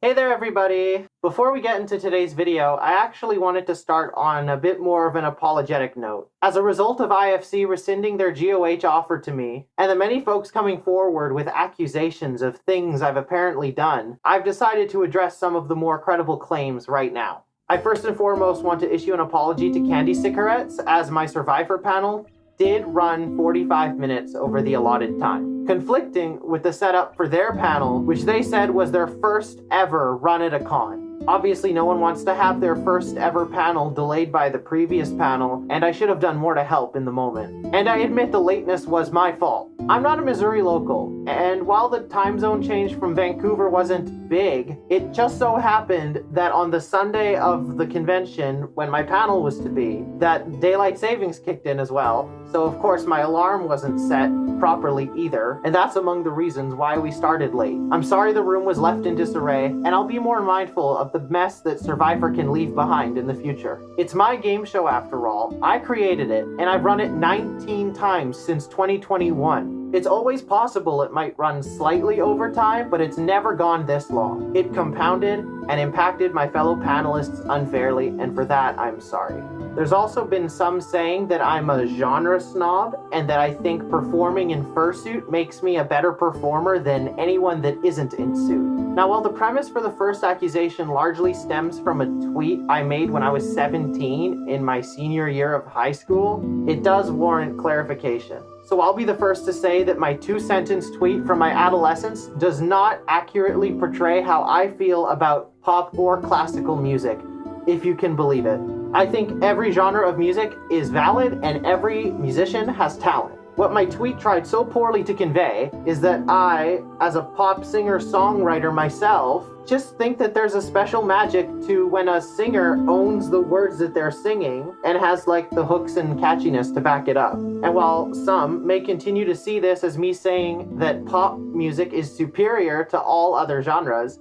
Hey there everybody! Before we get into today's video, I actually wanted to start on a bit more of an apologetic note. As a result of IFC rescinding their GOH offer to me, and the many folks coming forward with accusations of things I've apparently done, I've decided to address some of the more credible claims right now. I first and foremost want to issue an apology to CandyCiqarettes, as my Survivor panel did run 45 minutes over the allotted time, conflicting with the setup for their panel, which they said was their first ever run at a con. Obviously, no one wants to have their first ever panel delayed by the previous panel, and I should have done more to help in the moment. And I admit the lateness was my fault. I'm not a Missouri local, and while the time zone change from Vancouver wasn't big, it just so happened that on the Sunday of the convention, when my panel was to be, that daylight savings kicked in as well. So of course my alarm wasn't set properly either, and that's among the reasons why we started late. I'm sorry the room was left in disarray, and I'll be more mindful of the mess that Survivor can leave behind in the future. It's my game show after all. I created it, and I've run it 19 times since 2021. It's always possible it might run slightly over time, but it's never gone this long. It compounded and impacted my fellow panelists unfairly, and for that I'm sorry. There's also been some saying that I'm a genre snob, and that I think performing in fursuit makes me a better performer than anyone that isn't in suit. Now, while the premise for the first accusation largely stems from a tweet I made when I was 17 in my senior year of high school, it does warrant clarification. So I'll be the first to say that my 2-sentence tweet from my adolescence does not accurately portray how I feel about pop or classical music, if you can believe it. I think every genre of music is valid and every musician has talent. What my tweet tried so poorly to convey is that I, as a pop singer-songwriter myself, just think that there's a special magic to when a singer owns the words that they're singing and has like the hooks and catchiness to back it up. And while some may continue to see this as me saying that pop music is superior to all other genres,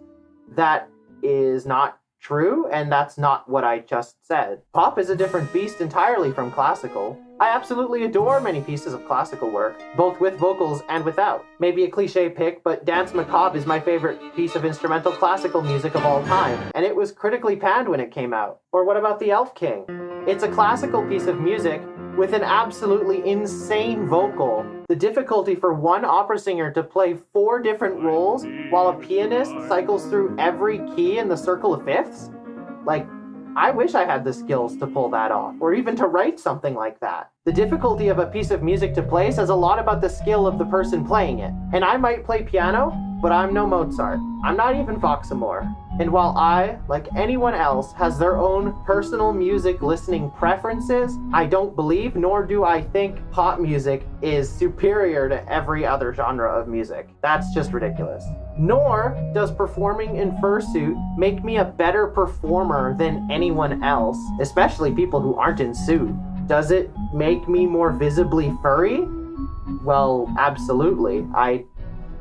that is not true, and that's not what I just said. Pop is a different beast entirely from classical. I absolutely adore many pieces of classical work, both with vocals and without. Maybe a cliche pick, but Dance Macabre is my favorite piece of instrumental classical music of all time, and it was critically panned when it came out. Or what about The Elf King? It's a classical piece of music with an absolutely insane vocal. The difficulty for one opera singer to play 4 different roles while a pianist cycles through every key in the circle of fifths? Like, I wish I had the skills to pull that off, or even to write something like that. The difficulty of a piece of music to play says a lot about the skill of the person playing it. And I might play piano, but I'm no Mozart. I'm not even Foxamore. And while I, like anyone else, has their own personal music listening preferences, I don't believe, nor do I think pop music is superior to every other genre of music. That's just ridiculous. Nor does performing in fursuit make me a better performer than anyone else, especially people who aren't in suit. Does it make me more visibly furry? Well, absolutely. I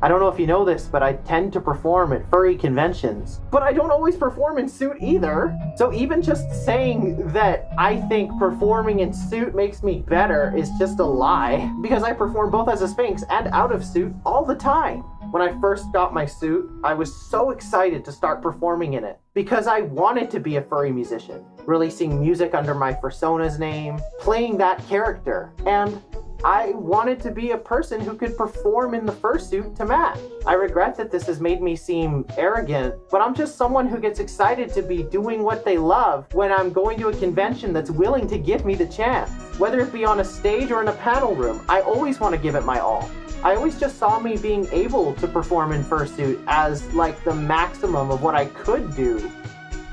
don't know if you know this, but I tend to perform at furry conventions. But I don't always perform in suit either. So even just saying that I think performing in suit makes me better is just a lie, because I perform both as a Sphinx and out of suit all the time. When I first got my suit, I was so excited to start performing in it, because I wanted to be a furry musician, releasing music under my persona's name, playing that character, and I wanted to be a person who could perform in the fursuit to match. I regret that this has made me seem arrogant, but I'm just someone who gets excited to be doing what they love when I'm going to a convention that's willing to give me the chance. Whether it be on a stage or in a panel room, I always want to give it my all. I always just saw me being able to perform in fursuit as like the maximum of what I could do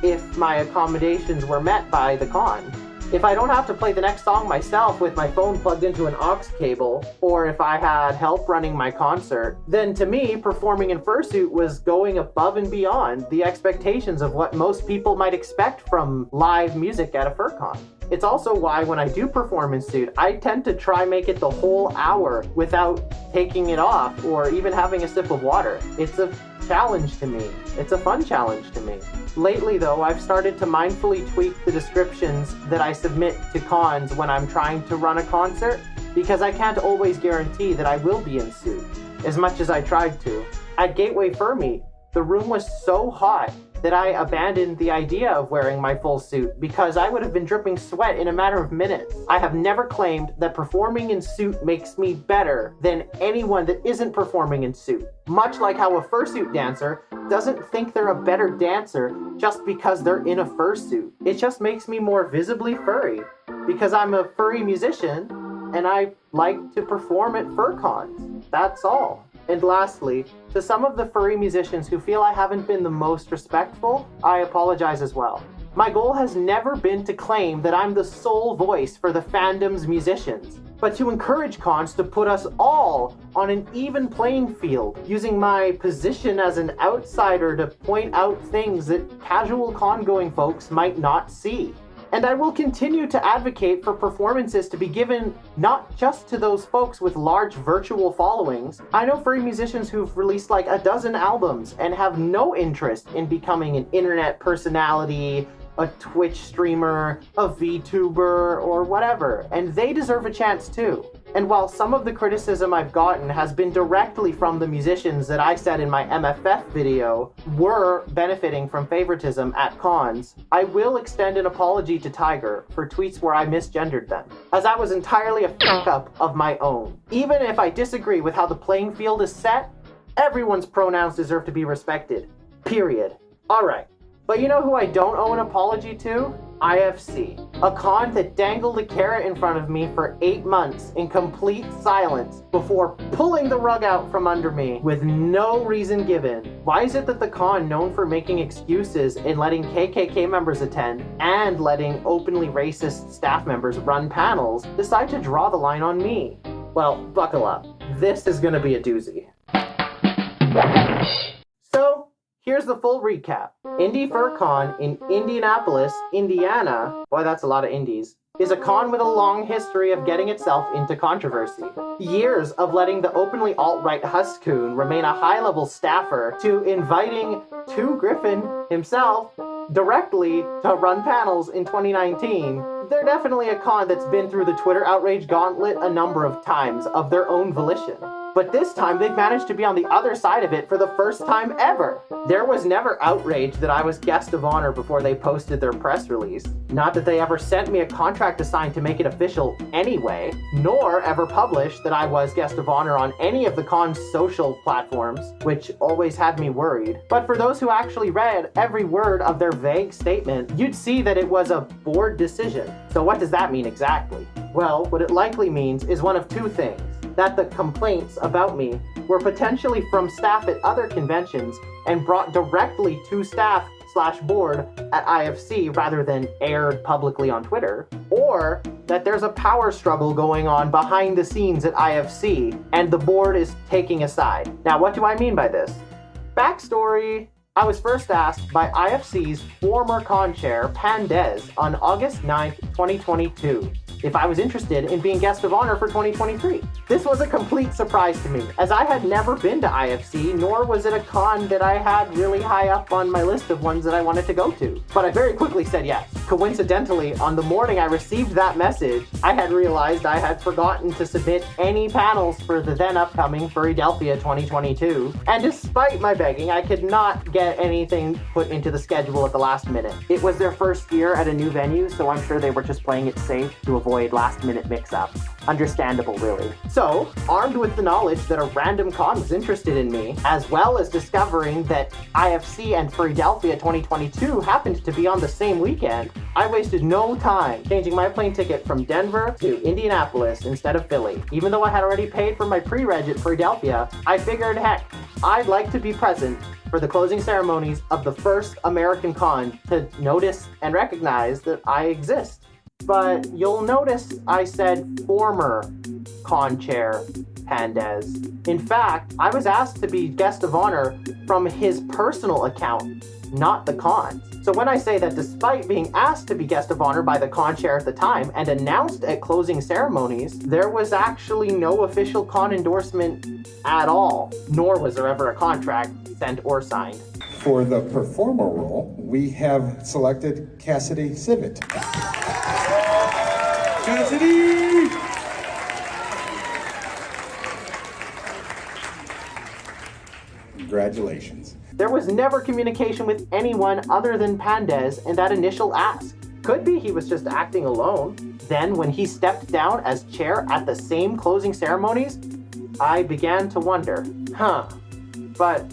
if my accommodations were met by the con. If I don't have to play the next song myself with my phone plugged into an aux cable, or if I had help running my concert, then to me, performing in fursuit was going above and beyond the expectations of what most people might expect from live music at a FurCon. It's also why when I do perform in suit, I tend to try make it the whole hour without taking it off or even having a sip of water. It's a challenge to me. It's a fun challenge to me. Lately though, I've started to mindfully tweak the descriptions that I submit to cons when I'm trying to run a concert, because I can't always guarantee that I will be in suit, as much as I tried to. At Gateway Fur Meet, The room was so hot that I abandoned the idea of wearing my full suit because I would have been dripping sweat in a matter of minutes. I have never claimed that performing in suit makes me better than anyone that isn't performing in suit. Much like how a fursuit dancer doesn't think they're a better dancer just because they're in a fursuit. It just makes me more visibly furry because I'm a furry musician and I like to perform at FurCons. That's all. And lastly, to some of the furry musicians who feel I haven't been the most respectful, I apologize as well. My goal has never been to claim that I'm the sole voice for the fandom's musicians, but to encourage cons to put us all on an even playing field, using my position as an outsider to point out things that casual con-going folks might not see. And I will continue to advocate for performances to be given not just to those folks with large virtual followings. I know furry musicians who've released like a dozen albums and have no interest in becoming an internet personality, a Twitch streamer, a VTuber, or whatever, and they deserve a chance too. And while some of the criticism I've gotten has been directly from the musicians that I said in my MFF video were benefiting from favoritism at cons, I will extend an apology to Tiger for tweets where I misgendered them, as that was entirely a fuck-up of my own. Even if I disagree with how the playing field is set, everyone's pronouns deserve to be respected. Period. Alright. But you know who I don't owe an apology to? IFC, a con that dangled a carrot in front of me for 8 months in complete silence before pulling the rug out from under me with no reason given. Why is it that the con, known for making excuses in letting KKK members attend and letting openly racist staff members run panels, decide to draw the line on me? Well, buckle up. This is gonna be a doozy. So, here's the full recap. IndyFurCon in Indianapolis, Indiana, boy that's a lot of indies, is a con with a long history of getting itself into controversy. Years of letting the openly alt-right Huskoon remain a high-level staffer to inviting Griffin himself directly to run panels in 2019. They're definitely a con that's been through the Twitter outrage gauntlet a number of times of their own volition. But this time, they've managed to be on the other side of it for the first time ever. There was never outrage that I was guest of honor before they posted their press release. Not that they ever sent me a contract to sign to make it official anyway, nor ever published that I was guest of honor on any of the con's social platforms, which always had me worried. But for those who actually read every word of their vague statement, you'd see that it was a board decision. So what does that mean exactly? Well, what it likely means is one of two things. That the complaints about me were potentially from staff at other conventions and brought directly to staff/board at IFC rather than aired publicly on Twitter, or that there's a power struggle going on behind the scenes at IFC and the board is taking a side. Now, what do I mean by this? Backstory. I was first asked by IFC's former con chair, Pandez, on August 9th, 2022, if I was interested in being guest of honor for 2023. This was a complete surprise to me, as I had never been to IFC, nor was it a con that I had really high up on my list of ones that I wanted to go to. But I very quickly said yes. Coincidentally, on the morning I received that message, I had realized I had forgotten to submit any panels for the then upcoming Furrydelphia 2022, and despite my begging, I could not get anything put into the schedule at the last minute. It was their first year at a new venue, so I'm sure they were just playing it safe to avoid last-minute mix-ups. Understandable, really. So, armed with the knowledge that a random con was interested in me, as well as discovering that IFC and Furrydelphia 2022 happened to be on the same weekend, I wasted no time changing my plane ticket from Denver to Indianapolis instead of Philly. Even though I had already paid for my pre-reg at Furrydelphia, I figured, heck, I'd like to be present for the closing ceremonies of the first American con to notice and recognize that I exist. But you'll notice I said former con chair Pandez. In fact, I was asked to be guest of honor from his personal account, not the con's. So when I say that despite being asked to be guest of honor by the con chair at the time and announced at closing ceremonies, there was actually no official con endorsement at all, nor was there ever a contract sent or signed. For the performer role, we have selected Cassidy Civet. Cassidy! Congratulations. There was never communication with anyone other than Pandez in that initial ask. Could be he was just acting alone. Then, when he stepped down as chair at the same closing ceremonies, I began to wonder, but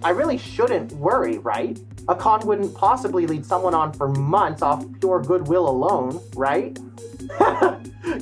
I really shouldn't worry, right? A con wouldn't possibly lead someone on for months off pure goodwill alone, right?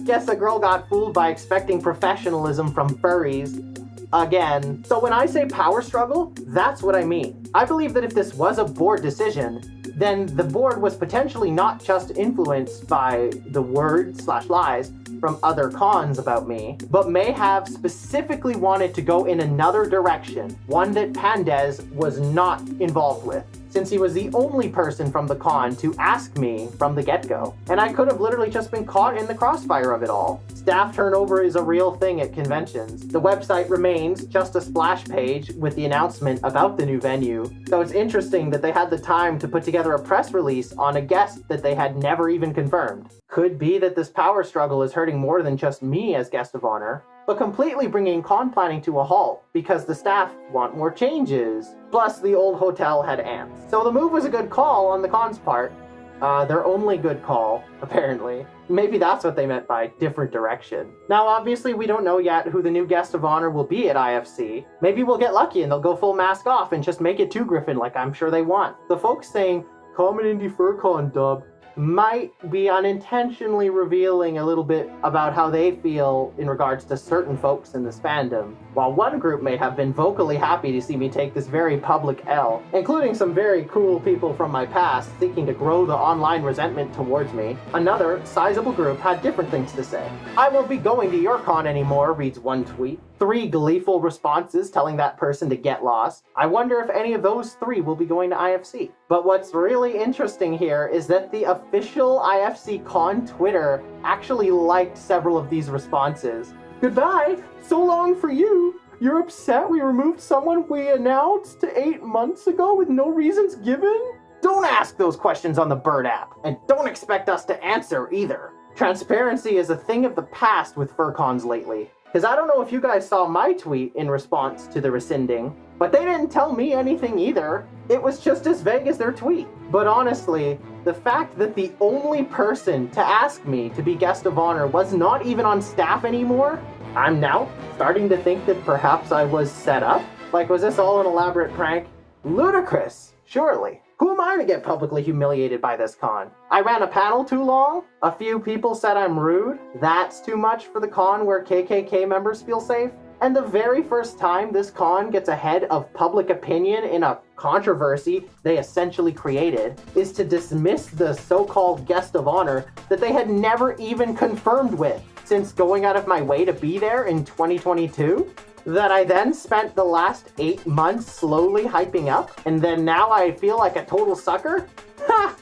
Guess a girl got fooled by expecting professionalism from furries. Again. So when I say power struggle, that's what I mean. I believe that if this was a board decision, then the board was potentially not just influenced by the words/lies from other cons about me, but may have specifically wanted to go in another direction, one that Pandez was not involved with, since he was the only person from the con to ask me from the get-go. And I could have literally just been caught in the crossfire of it all. Staff turnover is a real thing at conventions. The website remains just a splash page with the announcement about the new venue, so it's interesting that they had the time to put together a press release on a guest that they had never even confirmed. Could be that this power struggle is hurting more than just me as guest of honor, but completely bringing con planning to a halt because the staff want more changes. Plus, the old hotel had ants. So the move was a good call on the con's part. Their only good call, apparently. Maybe that's what they meant by different direction. Now, obviously, we don't know yet who the new guest of honor will be at IFC. Maybe we'll get lucky and they'll go full mask off and just make it 2 Griffin like I'm sure they want. The folks saying, "Come an IndyFurCon dub," might be unintentionally revealing a little bit about how they feel in regards to certain folks in this fandom, while one group may have been vocally happy to see me take this very public L, including some very cool people from my past seeking to grow the online resentment towards me. Another sizable group had different things to say. "I won't be going to your con anymore," reads one tweet. 3 gleeful responses telling that person to get lost. I wonder if any of those 3 will be going to IFC. But what's really interesting here is that the official IFC Con Twitter actually liked several of these responses. "Goodbye, so long for you. You're upset we removed someone we announced 8 months ago with no reasons given?" Don't ask those questions on the Bird app, and don't expect us to answer either. Transparency is a thing of the past with FurCons lately. Because I don't know if you guys saw my tweet in response to the rescinding, but they didn't tell me anything either. It was just as vague as their tweet. But honestly, the fact that the only person to ask me to be guest of honor was not even on staff anymore, I'm now starting to think that perhaps I was set up? Like, was this all an elaborate prank? Ludicrous, surely. Who am I to get publicly humiliated by this con? I ran a panel too long? A few people said I'm rude? That's too much for the con where KKK members feel safe? And the very first time this con gets ahead of public opinion in a controversy they essentially created is to dismiss the so-called guest of honor that they had never even confirmed with, since going out of my way to be there in 2022? That I then spent the last 8 months slowly hyping up, and then now I feel like a total sucker? Ha!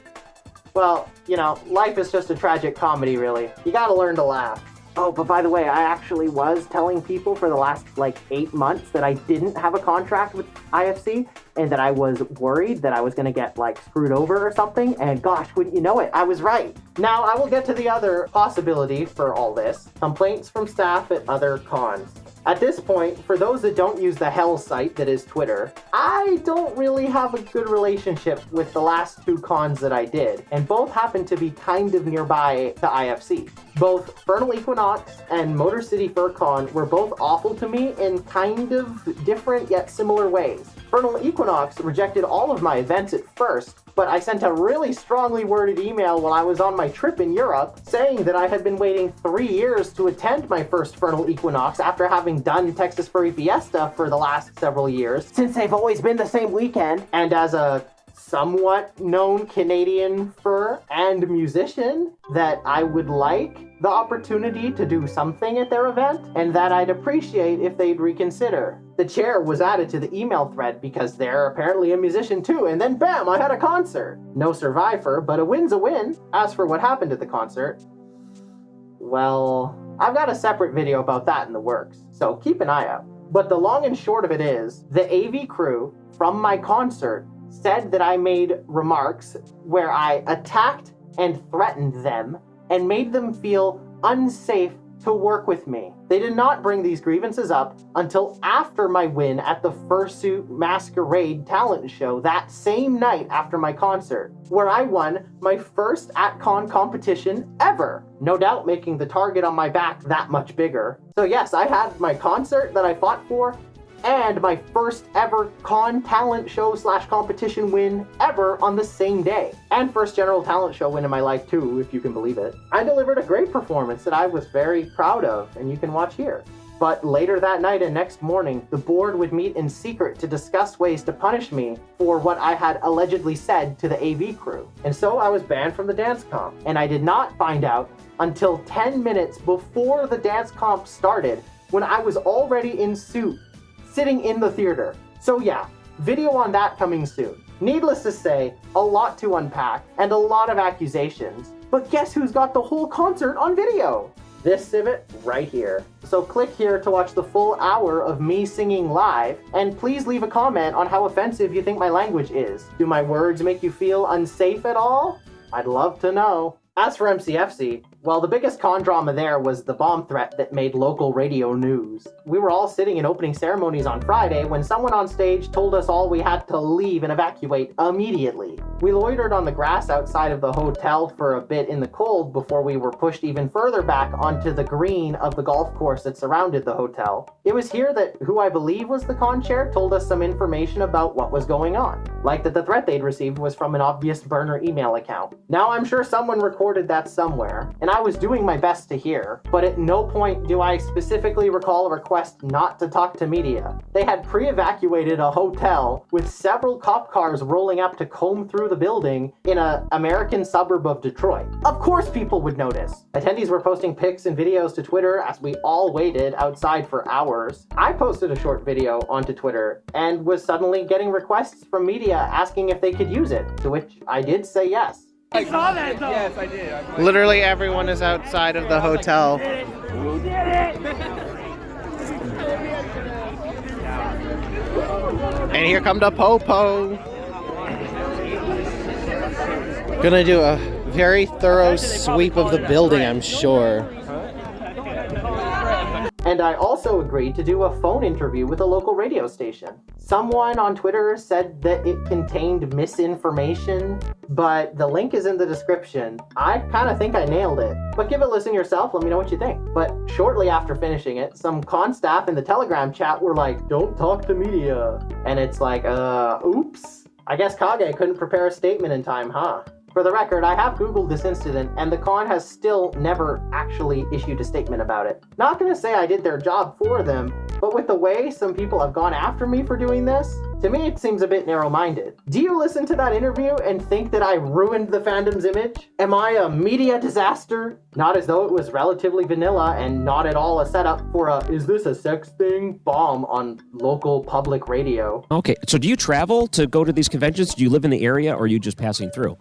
Well, you know, life is just a tragic comedy, really. You gotta learn to laugh. Oh, but by the way, I actually was telling people for the last, 8 months that I didn't have a contract with IFC, and that I was worried that I was gonna get, screwed over or something, and gosh, wouldn't you know it, I was right. Now, I will get to the other possibility for all this. Complaints from staff at other cons. At this point, for those that don't use the hell site that is Twitter, I don't really have a good relationship with the last 2 cons that I did, and both happen to be kind of nearby to IFC. Both Furnal Equinox and Motor City FurCon were both awful to me in kind of different yet similar ways. Furnal Equinox rejected all of my events at first, but I sent a really strongly worded email while I was on my trip in Europe saying that I had been waiting 3 years to attend my first Furnal Equinox after having done Texas Furry Fiesta for the last several years, since they've always been the same weekend, and as a somewhat known Canadian fur and musician, that I would like the opportunity to do something at their event, and that I'd appreciate if they'd reconsider. The chair was added to the email thread because they're apparently a musician too, and then bam, I had a concert. No survivor, but a win's a win. As for what happened at the concert, well, I've got a separate video about that in the works, so keep an eye out. But the long and short of it is, the AV crew from my concert said that I made remarks where I attacked and threatened them and made them feel unsafe to work with me. They did not bring these grievances up until after my win at the Fursuit Masquerade talent show that same night after my concert, where I won my first at-con competition ever. No doubt making the target on my back that much bigger. So yes, I had my concert that I fought for, and my first ever con talent show / competition win ever on the same day. And first general talent show win in my life too, if you can believe it. I delivered a great performance that I was very proud of, and you can watch here. But later that night and next morning, the board would meet in secret to discuss ways to punish me for what I had allegedly said to the AV crew. And so I was banned from the dance comp. And I did not find out until 10 minutes before the dance comp started, when I was already in suit, sitting in the theater. So yeah, video on that coming soon. Needless to say, a lot to unpack and a lot of accusations. But guess who's got the whole concert on video? This Civet right here. So click here to watch the full hour of me singing live, and please leave a comment on how offensive you think my language is. Do my words make you feel unsafe at all? I'd love to know. As for MCFC, well, the biggest con drama there was the bomb threat that made local radio news. We were all sitting in opening ceremonies on Friday when someone on stage told us all we had to leave and evacuate immediately. We loitered on the grass outside of the hotel for a bit in the cold before we were pushed even further back onto the green of the golf course that surrounded the hotel. It was here that who I believe was the con chair told us some information about what was going on, like that the threat they'd received was from an obvious burner email account. Now I'm sure someone recorded that somewhere, and I was doing my best to hear, but at no point do I specifically recall a request not to talk to media. They had pre-evacuated a hotel with several cop cars rolling up to comb through the building in an American suburb of Detroit. Of course people would notice. Attendees were posting pics and videos to Twitter as we all waited outside for hours. I posted a short video onto Twitter and was suddenly getting requests from media asking if they could use it, to which I did say yes. I saw that though. Yes, I did. Literally everyone is outside of the hotel. We did it! And here come the Popo. Gonna do a very thorough sweep of the building, I'm sure. And I also agreed to do a phone interview with a local radio station. Someone on Twitter said that it contained misinformation, but the link is in the description. I kind of think I nailed it. But give it a listen yourself, let me know what you think. But shortly after finishing it, some con staff in the Telegram chat were like, "Don't talk to media." And it's like, oops. I guess Kage couldn't prepare a statement in time, huh? For the record, I have Googled this incident, and the con has still never actually issued a statement about it. Not gonna say I did their job for them, but with the way some people have gone after me for doing this, to me it seems a bit narrow-minded. Do you listen to that interview and think that I ruined the fandom's image? Am I a media disaster? Not as though it was relatively vanilla and not at all a setup for a "is this a sex thing?" bomb on local public radio. Okay, so do you travel to go to these conventions? Do you live in the area, or are you just passing through?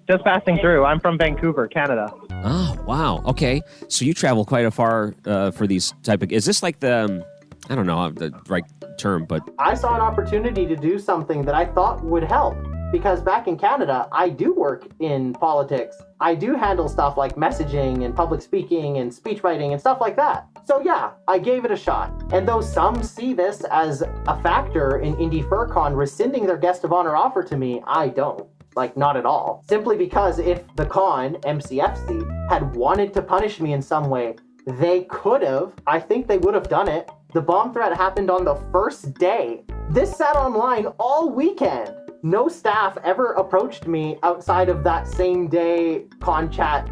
Just passing through. I'm from Vancouver, Canada. Oh, wow. Okay. So you travel quite a far for these type of... Is this like the... I don't know the right term, but... I saw an opportunity to do something that I thought would help. Because back in Canada, I do work in politics. I do handle stuff like messaging and public speaking and speech writing and stuff like that. So yeah, I gave it a shot. And though some see this as a factor in IndyFurCon rescinding their guest of honor offer to me, I don't. Like, not at all. Simply because if the con, MCFC, had wanted to punish me in some way, they could have. I think they would have done it. The bomb threat happened on the first day. This sat online all weekend. No staff ever approached me outside of that same day con chat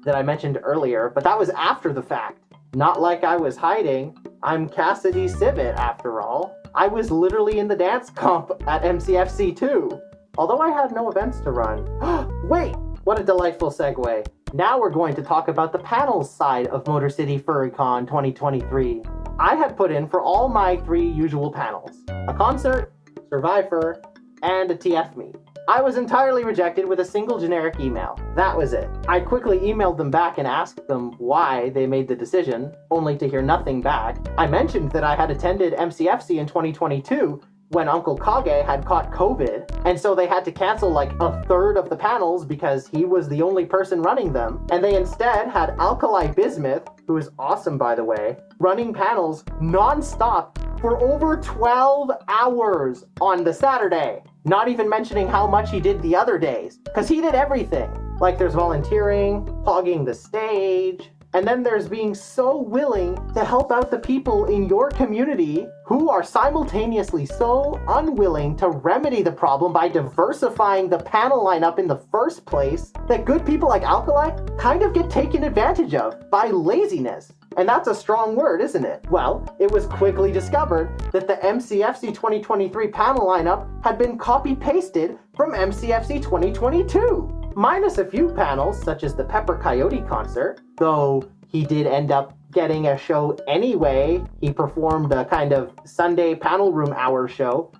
that I mentioned earlier, but that was after the fact. Not like I was hiding. I'm Cassidy Civet, after all. I was literally in the dance comp at MCFC too. Although I had no events to run. Wait, what a delightful segue. Now we're going to talk about the panels side of Motor City FurryCon 2023. I had put in for all my 3 usual panels. A concert, Survivor, and a TF meet. I was entirely rejected with a single generic email. That was it. I quickly emailed them back and asked them why they made the decision, only to hear nothing back. I mentioned that I had attended MCFC in 2022, when Uncle Kage had caught COVID, and so they had to cancel like a third of the panels because he was the only person running them, and they instead had Alkali Bismuth, who is awesome by the way, running panels non-stop for over 12 hours on the Saturday. Not even mentioning how much he did the other days, because he did everything. Like there's volunteering, hogging the stage, and then there's being so willing to help out the people in your community who are simultaneously so unwilling to remedy the problem by diversifying the panel lineup in the first place that good people like Alkali kind of get taken advantage of by laziness. And that's a strong word, isn't it? Well, it was quickly discovered that the MCFC 2023 panel lineup had been copy-pasted from MCFC 2022. Minus a few panels, such as the Pepper Coyote concert, though he did end up getting a show anyway. He performed a kind of Sunday panel room hour show,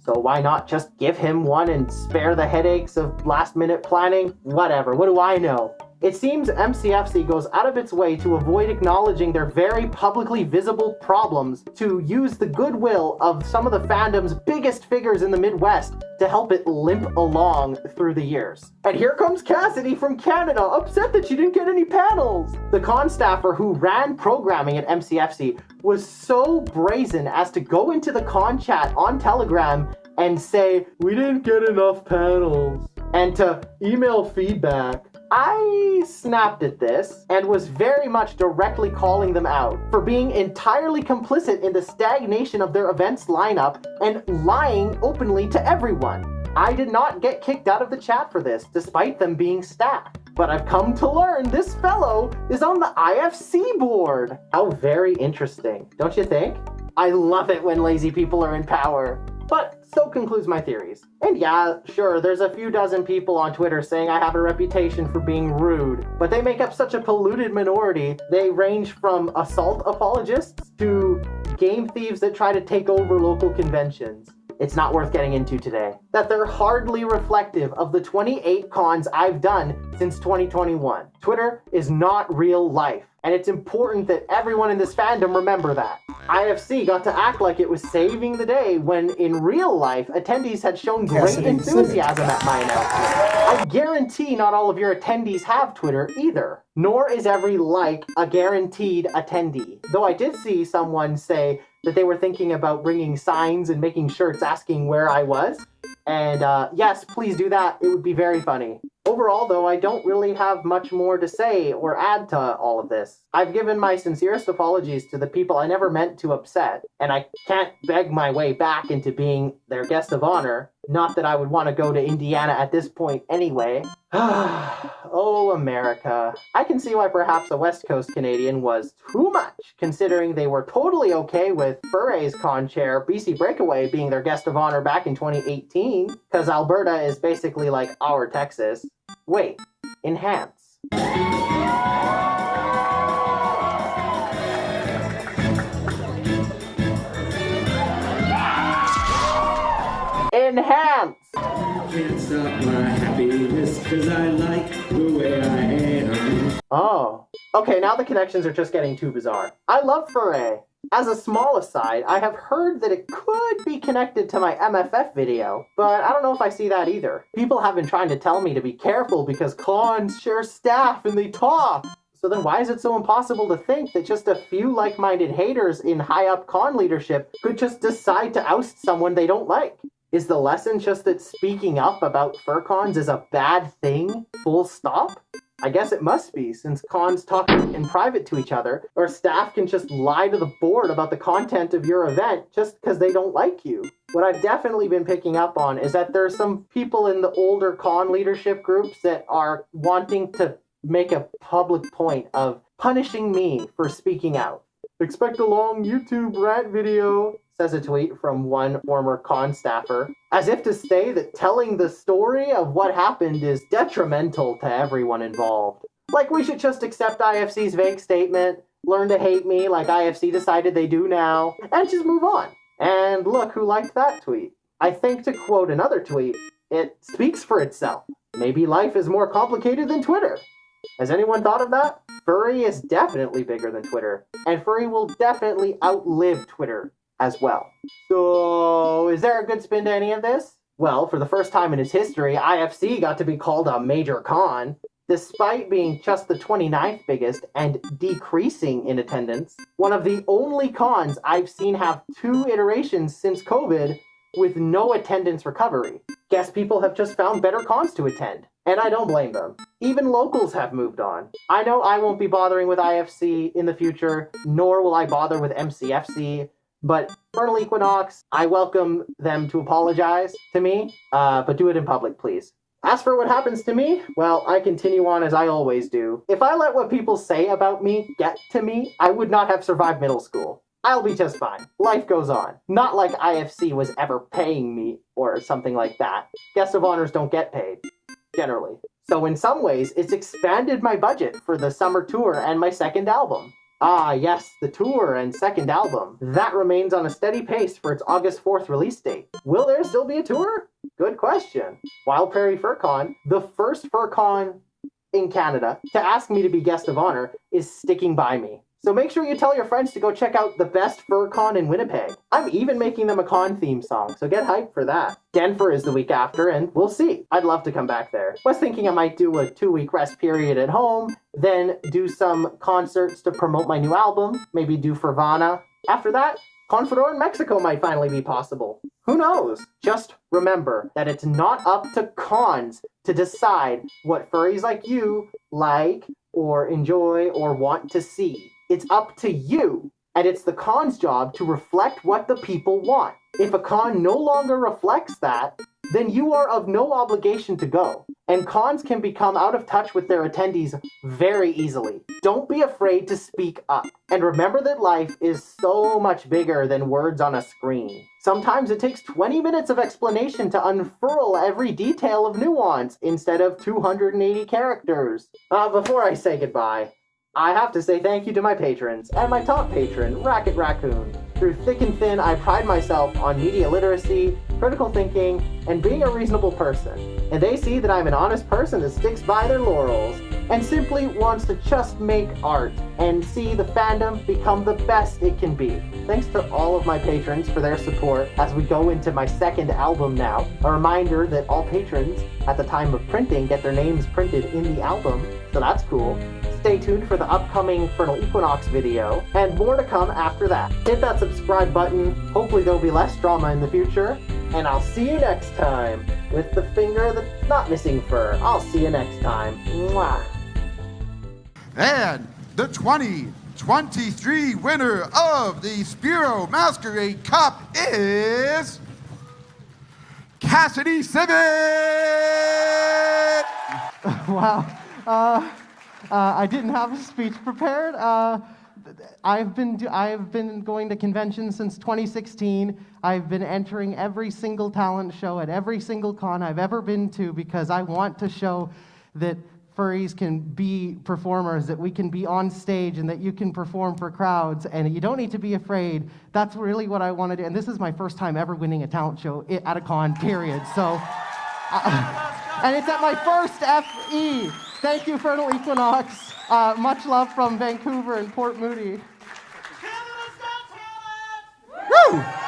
so why not just give him one and spare the headaches of last-minute planning? Whatever, what do I know? It seems MCFC goes out of its way to avoid acknowledging their very publicly visible problems to use the goodwill of some of the fandom's biggest figures in the Midwest to help it limp along through the years. And here comes Cassidy from Canada, upset that she didn't get any panels. The con staffer who ran programming at MCFC was so brazen as to go into the con chat on Telegram and say, "We didn't get enough panels," and to email feedback. I snapped at this and was very much directly calling them out for being entirely complicit in the stagnation of their events lineup and lying openly to everyone. I did not get kicked out of the chat for this, despite them being stacked. But I've come to learn this fellow is on the IFC board. How very interesting, don't you think? I love it when lazy people are in power. But so concludes my theories. And yeah, sure, there's a few dozen people on Twitter saying I have a reputation for being rude, but they make up such a polluted minority. They range from assault apologists to game thieves that try to take over local conventions. It's not worth getting into today. That they're hardly reflective of the 28 cons I've done since 2021. Twitter is not real life, and it's important that everyone in this fandom remember that. IFC got to act like it was saving the day when in real life, attendees had shown great enthusiasm at my announcement. I guarantee not all of your attendees have Twitter either, nor is every like a guaranteed attendee. Though I did see someone say that they were thinking about bringing signs and making shirts asking where I was. And yes, please do that. It would be very funny. Overall, though, I don't really have much more to say or add to all of this. I've given my sincerest apologies to the people I never meant to upset, and I can't beg my way back into being their guest of honor. Not that I would want to go to Indiana at this point anyway. Oh, America. I can see why perhaps a West Coast Canadian was too much, considering they were totally okay with Furry's con chair, BC Breakaway, being their guest of honor back in 2018, because Alberta is basically like our Texas. Wait, enhance. Enhance! Can't stop my happiness, 'cause I like the way I am. Oh. Okay, now the connections are just getting too bizarre. I love Furry. As a small aside, I have heard that it could be connected to my MFF video, but I don't know if I see that either. People have been trying to tell me to be careful because cons share staff and they talk. So then why is it so impossible to think that just a few like-minded haters in high-up con leadership could just decide to oust someone they don't like? Is the lesson just that speaking up about FurCons is a bad thing? Full stop? I guess it must be, since cons talk in private to each other, or staff can just lie to the board about the content of your event just because they don't like you. What I've definitely been picking up on is that there's some people in the older con leadership groups that are wanting to make a public point of punishing me for speaking out. Expect a long YouTube rant video, says a tweet from one former con staffer, as if to say that telling the story of what happened is detrimental to everyone involved. Like we should just accept IFC's vague statement, learn to hate me like IFC decided they do now, and just move on. And look who liked that tweet. I think, to quote another tweet, it speaks for itself. Maybe life is more complicated than Twitter. Has anyone thought of that? Furry is definitely bigger than Twitter, and Furry will definitely outlive Twitter. as well. So, is there a good spin to any of this? Well, for the first time in its history, IFC got to be called a major con. Despite being just the 29th biggest and decreasing in attendance, one of the only cons I've seen have 2 iterations since COVID with no attendance recovery. Guess people have just found better cons to attend, and I don't blame them. Even locals have moved on. I know I won't be bothering with IFC in the future, nor will I bother with MCFC, but Furnal Equinox, I welcome them to apologize to me, but do it in public, please. As for what happens to me, well, I continue on as I always do. If I let what people say about me get to me, I would not have survived middle school. I'll be just fine. Life goes on. Not like IFC was ever paying me or something like that. Guests of honors don't get paid, generally. So in some ways, it's expanded my budget for the summer tour and my second album. Ah, yes, the tour and second album. That remains on a steady pace for its August 4th release date. Will there still be a tour? Good question. Wild Prairie FurCon, the first FurCon in Canada to ask me to be guest of honor, is sticking by me. So make sure you tell your friends to go check out the best FurCon in Winnipeg. I'm even making them a con theme song, so get hyped for that. Denver is the week after, and we'll see. I'd love to come back there. Was thinking I might do a 2-week rest period at home, then do some concerts to promote my new album, maybe do Furvana. After that, Confidor in Mexico might finally be possible. Who knows? Just remember that it's not up to cons to decide what furries like you like, or enjoy, or want to see. It's up to you, and it's the con's job to reflect what the people want. If a con no longer reflects that, then you are of no obligation to go. And cons can become out of touch with their attendees very easily. Don't be afraid to speak up. And remember that life is so much bigger than words on a screen. Sometimes it takes 20 minutes of explanation to unfurl every detail of nuance instead of 280 characters. Before I say goodbye, I have to say thank you to my patrons, and my top patron, Racket Raccoon. Through thick and thin, I pride myself on media literacy, critical thinking, and being a reasonable person. And they see that I'm an honest person that sticks by their laurels, and simply wants to just make art, and see the fandom become the best it can be. Thanks to all of my patrons for their support as we go into my second album now. A reminder that all patrons, at the time of printing, get their names printed in the album, so that's cool. Stay tuned for the upcoming Furnal Equinox video, and more to come after that. Hit that subscribe button, hopefully there'll be less drama in the future, and I'll see you next time, with the finger that's not missing fur. I'll see you next time. Mwah. And the 2023 winner of the Spiro Masquerade Cup is Cassidy Civet! Wow. I didn't have a speech prepared. I've been going to conventions since 2016. I've been entering every single talent show at every single con I've ever been to because I want to show that furries can be performers, that we can be on stage, and that you can perform for crowds, and you don't need to be afraid. That's really what I want to do. And this is my first time ever winning a talent show at a con, period. So, and it's at my first FE. Thank you, Furnal Equinox. Much love from Vancouver and Port Moody. Canada's Got Talent! Woo!